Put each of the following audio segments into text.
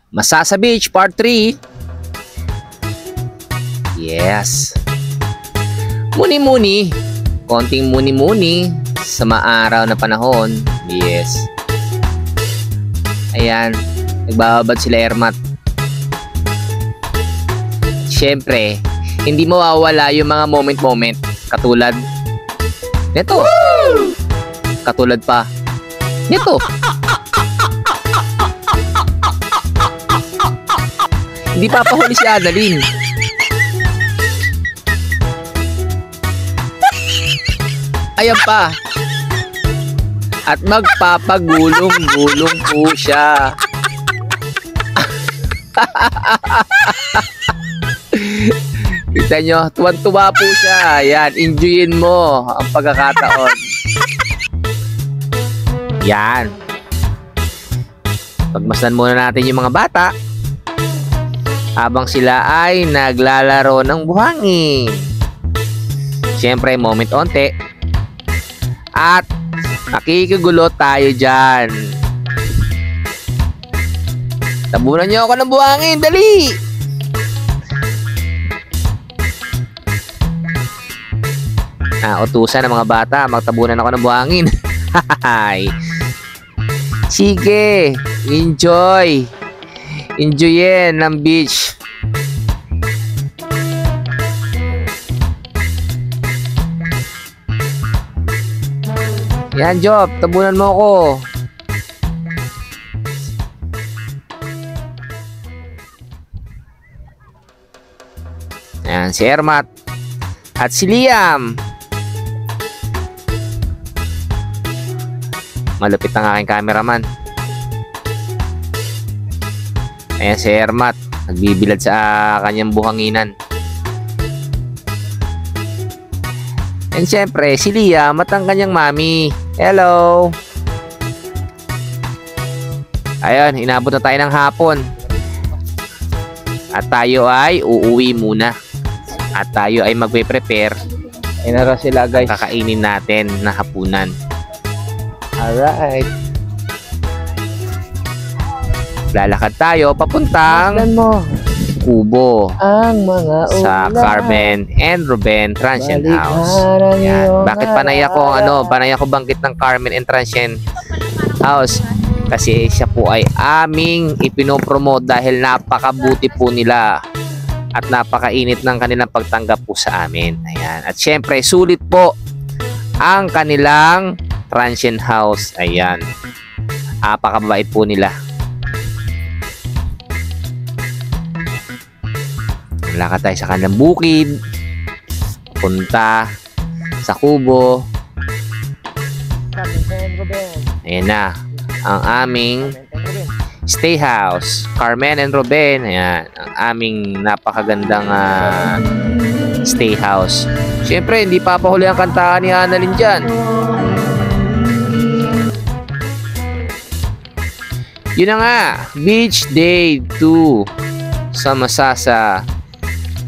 Masasa Beach Part 3. Yes. Muni-muni. Konting muni-muni sa maaraw na panahon. Yes. Ayan. Nagbababad sila Ermat. Siyempre, hindi mawawala yung mga moment-moment. Katulad nito. Katulad pa nito. Hindi papahuli si Annalyn. Ayan pa. At magpapagulong-gulong po siya. Kita nyo, tuwan-tuwa po siya. Ayan, enjoyin mo ang pagkakataon. Yan. Pagmasdan muna natin yung mga bata habang sila ay naglalaro ng buhangin. Siyempre, moment onte. At nakikigulo tayo dyan. Tabunan nyo ako ng buhangin, dali! Utusan ng mga bata, magtabunan ako ng buhangin. Sige, enjoy. Enjoyin ng beach. Yan, Job, tabunan mo ako. Yan, si Ermat at si Liam. Malupit ang aking cameraman. Ayan si Ermat, nagbibilad sa kanyang buhanginan. And syempre, si Liam at ang kanyang mami. Hello! Ayun, inabot na tayo ng hapon. At tayo ay uuwi muna. At tayo ay magpe-prepare. Inara sila guys. Kakainin natin na hapunan. Alright. Lalakad tayo papuntang Kubo ang mga sa Carmen and Ruben Transient House. Yan. Bakit panay ako banggit ng Carmen and Transient House? Kasi siya po ay aming ipinopromote dahil napakabuti po nila at napakainit ng kanilang pagtanggap po sa amin. Ayan. At syempre, sulit po ang kanilang Transient House. Ayan. Napakabait po nila. Lakad tayo sa kanilang bukid. Punta sa Kubo. Ayan na. Ang aming stay house. Carmen and Ruben. Ayan. Ang aming napakagandang stay house. Siyempre, hindi papahuli ang kantahan ni Annalyn dyan. Yun na nga. Beach Day 2 sa Masasa.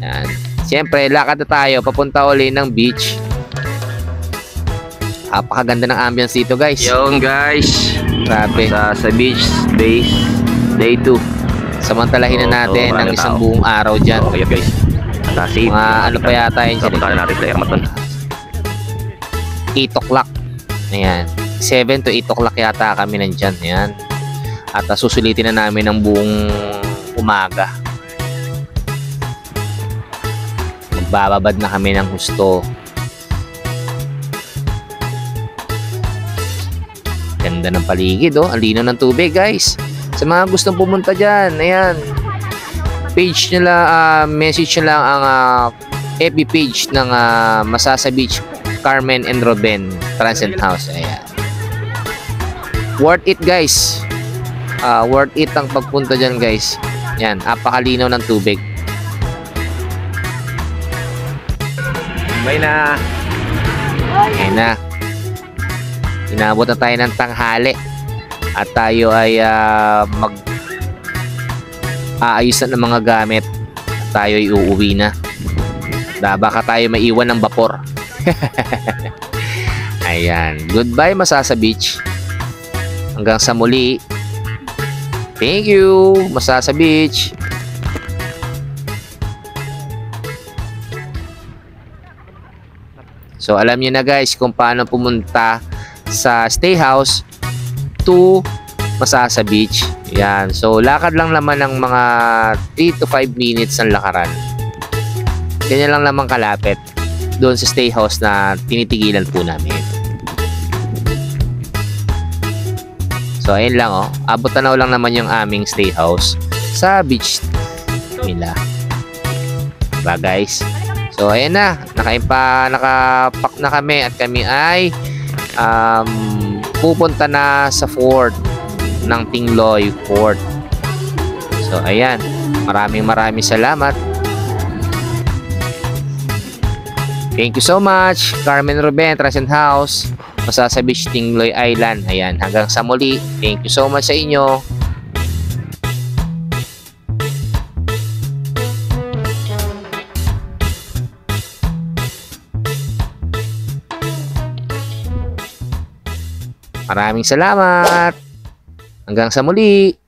Yan. Siyempre, lakad na tayo papunta uli ng beach. Napakaganda ng ambience dito, guys. Yun, guys. Grabe. Sa beach day 2. Samantalahin na natin ng isang buong araw dyan. Okay, guys. Mga ano pa yata yun dyan. Punta natin sa Ermat. 8 o'clock. Ayan. 7 to 8 o'clock yata kami nandyan. Ayan. At susulitin na namin ng buong umaga. Magbababad na kami ng husto. Ganda ng paligid, oh. Ang linaw ng tubig, guys. Sa mga gustong pumunta dyan, ayan. Page nila, message nyo lang ang FB page ng Masasa Beach Carmen and Ruben Transient House. Ayan. Worth it, guys. Worth it ang pagpunta dyan, guys. Yan, napakalinaw ng tubig. May na. Ayan na. Inabot na tayo ng tanghali. At tayo ay aayos na ng mga gamit. At tayo ay uuwi na. Baka tayo maiwan ng vapor. Ayan. Goodbye, Masasa Beach. Hanggang sa muli. Thank you, Masasa Beach. So alam niyo na guys kung paano pumunta sa stay house to Masasa Beach. Yan. So lakad lang naman ng mga 3 to 5 minutes ang lakaran. Ganyan lang naman kalapit doon sa stay house na tinitigilan po namin. So ayun lang oh. Abot tanaw lang naman yung aming stay house sa beach nila. Diba guys? So ayan na, nakapak na kami at kami ay pupunta na sa fort ng Tingloy Fort. So ayan, maraming salamat. Thank you so much, Carmen Ruben, Transient House, Masasa Beach, Tingloy Island. Ayan, hanggang sa muli. Thank you so much sa inyo. Maraming salamat. Hanggang sa muli.